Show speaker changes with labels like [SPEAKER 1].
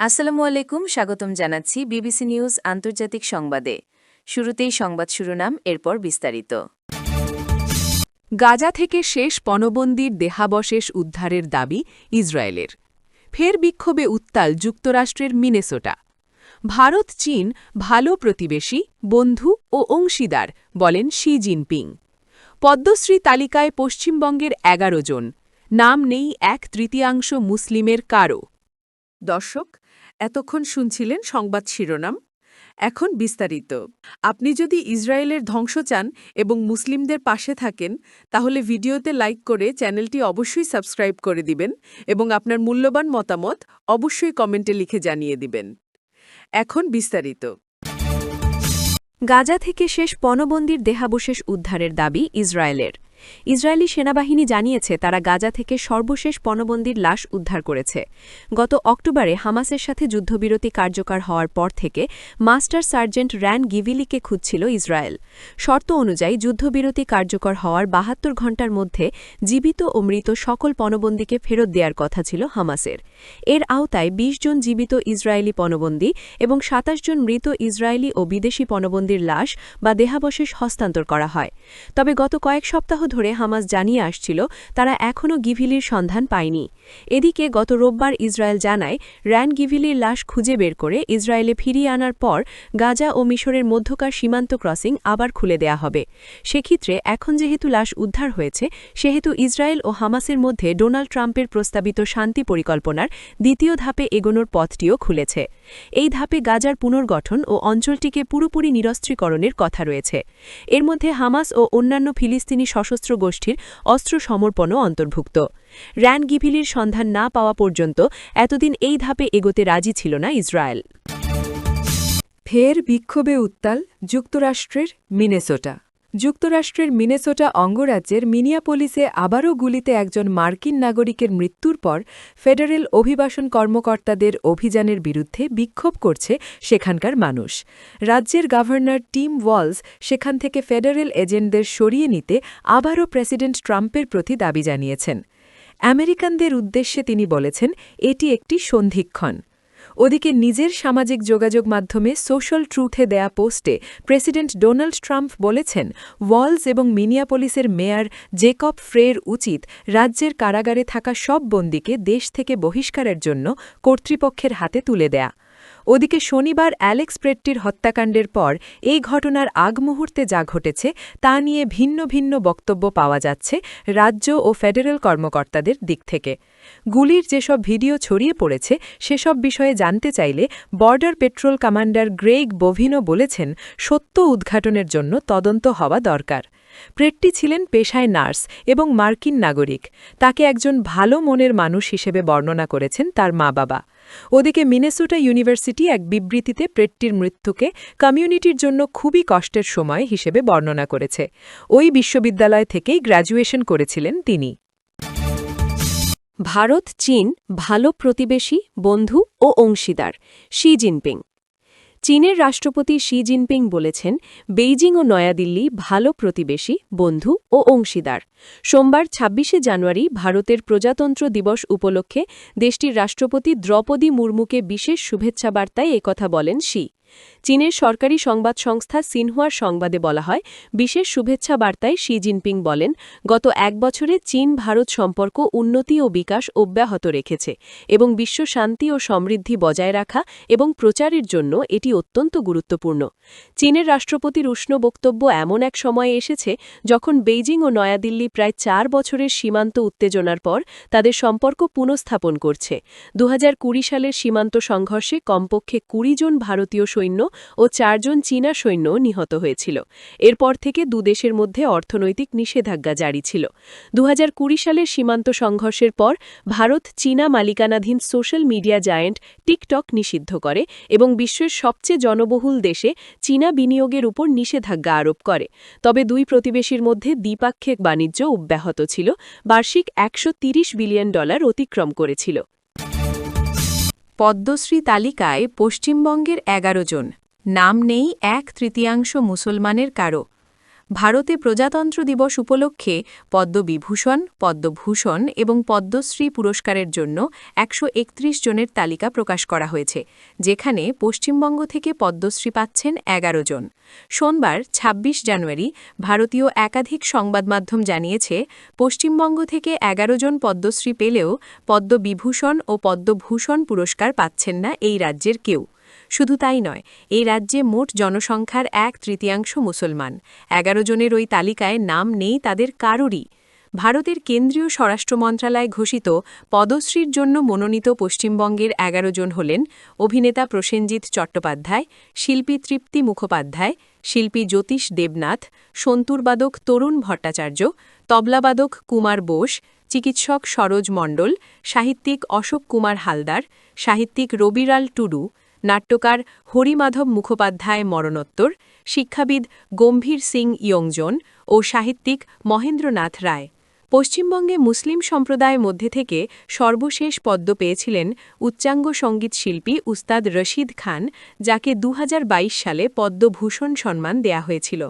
[SPEAKER 1] আসসালামু আলাইকুম, স্বাগতম জানাচ্ছি বিবিসি নিউজ আন্তর্জাতিক সংবাদে। শুরুতেই সংবাদ শিরোনাম, এরপর বিস্তারিত।
[SPEAKER 2] গাজা থেকে শেষ পণবন্দির দেহাবশেষ উদ্ধারের দাবি ইসরায়েলের। ফের বিক্ষোভে উত্তাল যুক্তরাষ্ট্রের মিনেসোটা। ভারত চীন ভালো প্রতিবেশী, বন্ধু ও অংশীদার বলেন শি জিনপিং। পদ্মশ্রী তালিকায় পশ্চিমবঙ্গের ১১ জন, নাম নেই ১/৩ মুসলিমের কারও।
[SPEAKER 3] দর্শক, এতক্ষণ শুনছিলেন সংবাদ শিরোনাম। এখন বিস্তারিত। আপনি যদি ইসরায়েলের ধ্বংস চান এবং মুসলিমদের পাশে থাকেন, তাহলে ভিডিওতে লাইক করে চ্যানেলটি অবশ্যই সাবস্ক্রাইব করে দিবেন এবং আপনার মূল্যবান মতামত অবশ্যই কমেন্টে লিখে জানিয়ে দিবেন। এখন বিস্তারিত।
[SPEAKER 2] গাজা থেকে শেষ পণবন্দির দেহাবশেষ উদ্ধারের দাবি ইসরায়েলের। ইসরায়েলি সেনাবাহিনী জানিয়েছে তারা গাজা থেকে সর্বশেষ পণবন্দির লাশ উদ্ধার করেছে। গত অক্টোবরে হামাসের সাথে যুদ্ধবিরতি কার্যকর হওয়ার পর থেকে মাস্টার সার্জেন্ট র্যান গিভিলিকে খুঁজছিল ইসরায়েল। শর্ত অনুযায়ী যুদ্ধবিরতি কার্যকর হওয়ার ৭২ ঘণ্টার মধ্যে জীবিত ও মৃত সকল পণবন্দীকে ফেরত দেওয়ার কথা ছিল হামাসের। এর আওতায় ২০ জন জীবিত ইসরায়েলি পণবন্দী এবং ২৭ জন মৃত ইসরায়েলি ও বিদেশি পণবন্দীর লাশ বা দেহাবশেষ হস্তান্তর করা হয়। তবে গত কয়েক সপ্তাহ ধরে হামাস জানিয়ে আসছিল তারা এখনও গিভিলির সন্ধান পায়নি। এদিকে গত রোববার ইসরায়েল জানায় র্যান গিভিলির লাশ খুঁজে বের করে ইসরায়েলে ফিরিয়ে আনার পর গাজা ও মিশরের মধ্যকার সীমান্ত ক্রসিং আবার খুলে দেয়া হবে। সেক্ষেত্রে এখন যেহেতু লাশ উদ্ধার হয়েছে, সেহেতু ইসরায়েল ও হামাসের মধ্যে ডোনাল্ড ট্রাম্পের প্রস্তাবিত শান্তি পরিকল্পনার দ্বিতীয় ধাপে এগোনোর পথটিও খুলেছে। এই ধাপে গাজার পুনর্গঠন ও অঞ্চলটিকে পুরোপুরি নিরস্ত্রীকরণের কথা রয়েছে। এর মধ্যে হামাস ও অন্যান্য ফিলিস্তিনি সশস্ত্র গোষ্ঠীর অস্ত্র সমর্পণও অন্তর্ভুক্ত। র্যান গিভিলির সন্ধান না পাওয়া পর্যন্ত এতদিন এই ধাপে এগোতে রাজি ছিল না ইসরায়েল।
[SPEAKER 3] ফের বিক্ষোভে উত্তাল যুক্তরাষ্ট্রের মিনেসোটা। যুক্তরাষ্ট্রের মিনেসোটা অঙ্গরাজ্যের মিনিয়াপোলিসে আবারও গুলিতে একজন মার্কিন নাগরিকের মৃত্যুর পর ফেডারেল অভিবাসন কর্মকর্তাদের অভিযানের বিরুদ্ধে বিক্ষোভ করছে সেখানকার মানুষ। রাজ্যের গভর্নর টিম ওয়ালস সেখান থেকে ফেডারেল এজেন্টদের সরিয়ে নিতে আবারও প্রেসিডেন্ট ট্রাম্পের প্রতি দাবি জানিয়েছেন। আমেরিকানদের উদ্দেশ্যে তিনি বলেছেন, এটি একটি সন্ধিক্ষণ। ওদিকে নিজের সামাজিক যোগাযোগ মাধ্যমে সোশ্যাল ট্রুথে দেয়া পোস্টে প্রেসিডেন্ট ডোনাল্ড ট্রাম্প বলেছেন, ওয়ালস এবং মিনিয়াপোলিসের মেয়র জেকব ফ্রের উচিত রাজ্যের কারাগারে থাকা সব বন্দীকে দেশ থেকে বহিষ্কারের জন্য কর্তৃপক্ষের হাতে তুলে দেয়া। ওদিকে শনিবার অ্যালেক্স প্রেট্টির হত্যাকাণ্ডের পর এই ঘটনার আগ মুহূর্তে যা ঘটেছে তা নিয়ে ভিন্ন ভিন্ন বক্তব্য পাওয়া যাচ্ছে রাজ্য ও ফেডারেল কর্মকর্তাদের দিক থেকে। গুলির যেসব ভিডিও ছড়িয়ে পড়েছে সেসব বিষয়ে জানতে চাইলে বর্ডার পেট্রোল কমান্ডার গ্রেগ বোভিনো বলেছেন, সত্য উদ্ঘাটনের জন্য তদন্ত হওয়া দরকার। প্রেট্টি ছিলেন পেশায় নার্স এবং মার্কিন নাগরিক। তাকে একজন ভালো মনের মানুষ হিসেবে বর্ণনা করেছেন তার মা-বাবা। ওদিকে মিনেসোটা ইউনিভার্সিটি এক বিবৃতিতে প্রেট্টির মৃত্যুকে কমিউনিটির জন্য খুবই কষ্টের সময় হিসেবে বর্ণনা করেছে। ওই বিশ্ববিদ্যালয় থেকেই গ্র্যাজুয়েশন করেছিলেন তিনি।
[SPEAKER 2] ভারত চীন ভালো প্রতিবেশী, বন্ধু ও অংশীদার শি জিনপিং। চীনের রাষ্ট্রপতি শি জিনপিং বলেছেন, বেইজিং ও নয়াদিল্লি ভালো প্রতিবেশী, বন্ধু ও অংশীদার। সোমবার ২৬শে জানুয়ারি ভারতের প্রজাতন্ত্র দিবস উপলক্ষে দেশটির রাষ্ট্রপতি দ্রৌপদী মুর্মুকে বিশেষ শুভেচ্ছা বার্তায় একথা বলেন শি। চীনের সরকারি সংবাদ সংস্থা সিনহুয়ার সংবাদে বলা হয়, বিশেষ শুভেচ্ছা বার্তায় শি জিনপিং বলেন, গত এক বছরে চীন ভারত সম্পর্ক উন্নতি ও বিকাশ অব্যাহত রেখেছে এবং বিশ্ব শান্তি ও সমৃদ্ধি বজায় রাখা এবং প্রচারের জন্য এটি অত্যন্ত গুরুত্বপূর্ণ। চীনের রাষ্ট্রপতির উষ্ণ বক্তব্য এমন এক সময়ে এসেছে যখন বেইজিং ও নয়াদিল্লি প্রায় ৪ বছরের সীমান্ত উত্তেজনার পর তাদের সম্পর্ক পুনঃস্থাপন করছে। ২০২০ সালের সীমান্ত সংঘর্ষে কমপক্ষে ২০ জন ভারতীয় সৈন্য ও ৪ জন চীনা সৈন্য নিহত হয়েছিল। এরপর থেকে দুদেশের মধ্যে অর্থনৈতিক নিষেধাজ্ঞা জারি ছিল। ২০২০ সালের সীমান্ত সংঘর্ষের পর ভারত চীনা মালিকানাধীন সোশ্যাল মিডিয়া জায়েন্ট টিকটক নিষিদ্ধ করে এবং বিশ্বের সবচেয়ে জনবহুল দেশে চীনা বিনিয়োগের উপর নিষেধাজ্ঞা আরোপ করে। তবে দুই প্রতিবেশীর মধ্যে দ্বিপাক্ষিক বাণিজ্য অব্যাহত ছিল, বার্ষিক $১৩০ বিলিয়ন অতিক্রম করেছিল।
[SPEAKER 1] পদ্মশ্রী তালিকায় পশ্চিমবঙ্গের ১১ জন, নাম নেই ১/৩ মুসলমানের কারও। ভারতে প্রজাতন্ত্র দিবস উপলক্ষে পদ্মবিভূষণ, পদ্মভূষণ এবং পদ্মশ্রী পুরস্কারের জন্য ১৩১ জনের তালিকা প্রকাশ করা হয়েছে, যেখানে পশ্চিমবঙ্গ থেকে পদ্মশ্রী পাচ্ছেন ১১ জন। সোমবার ২৬ জানুয়ারি ভারতীয় একাধিক সংবাদমাধ্যম জানিয়েছে, পশ্চিমবঙ্গ থেকে ১১ জন পদ্মশ্রী পেলেও পদ্মবিভূষণ ও পদ্মভূষণ পুরস্কার পাচ্ছেন না এই রাজ্যের কেউ। শুধু তাই নয়, এই রাজ্যে মোট জনসংখ্যার ১/৩ মুসলমান। ১১ জনের ওই তালিকায় নাম নেই তাদের কারোরই। ভারতের কেন্দ্রীয় স্বরাষ্ট্র মন্ত্রণালয় ঘোষিত পদ্মশ্রীর জন্য মনোনীত পশ্চিমবঙ্গের ১১ জন হলেন অভিনেতা প্রসেনজিৎ চট্টোপাধ্যায়, শিল্পী তৃপ্তি মুখোপাধ্যায়, শিল্পী জ্যোতিষ দেবনাথ, সন্তুরবাদক তরুণ ভট্টাচার্য, তবলাবাদক কুমার বোস, চিকিৎসক সরোজ মণ্ডল, সাহিত্যিক অশোক কুমার হালদার, সাহিত্যিক রবিলাল টুডু, নাট্যকার হরিমাধব মুখোপাধ্যায় মরণোত্তর, শিক্ষাবিদ গম্ভীর সিং ইয়ংজন ও সাহিত্যিক মহেন্দ্রনাথ রায়। পশ্চিমবঙ্গে মুসলিম সম্প্রদায়ের মধ্যে থেকে সর্বশেষ পদ্ম পেয়েছিলেন উচ্চাঙ্গ সঙ্গীত শিল্পী উস্তাদ রশিদ খান, যাকে ২০২২ সালে পদ্মভূষণ সম্মান দেয়া হয়েছিল।